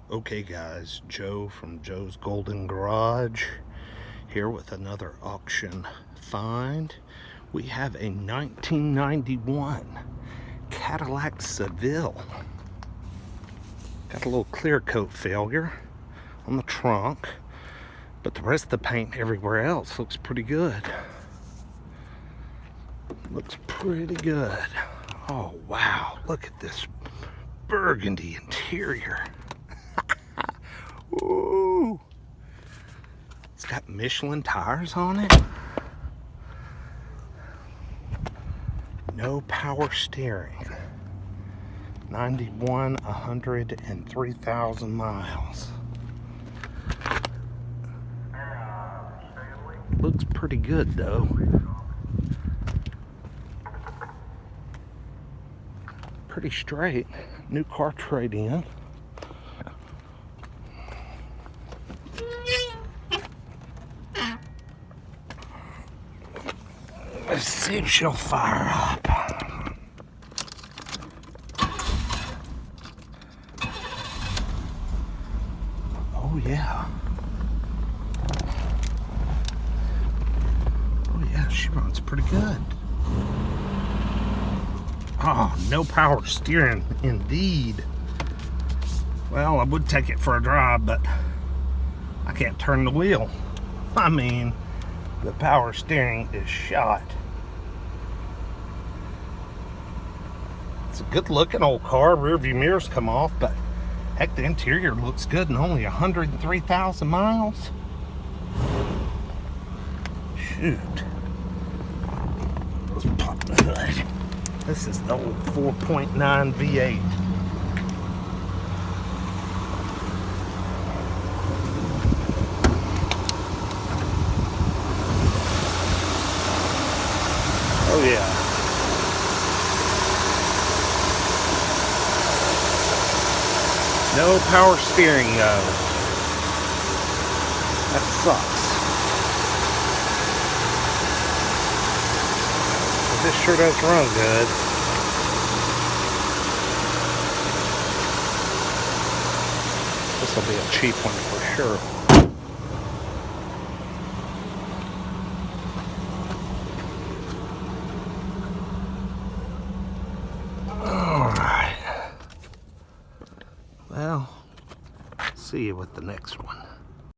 Okay guys, Joe from Joe's Golden Garage here with another auction find. We have a 1991 Cadillac Seville. Got a little clear coat failure on the trunk, but the rest of the paint everywhere else looks pretty good. Looks pretty good. Oh wow, look at this burgundy interior. Ooh. It's got Michelin tires on it. No power steering. 91, 103,000 miles. Looks pretty good though. Pretty straight. New car trade-in. Let's see if she'll fire up. Oh yeah. Oh yeah, she runs pretty good. Oh, no power steering indeed. Well, I would take it for a drive, but I can't turn the wheel. I mean, the power steering is shot. It's a good looking old car. Rear view mirrors come off, but heck, the interior looks good and only 103,000 miles. Shoot. Let's pop the hood. This is the old 4.9 V8. Oh yeah. No power steering though. That sucks. But this sure does run good. This will be a cheap one for sure. Alright. Well, see you with the next one.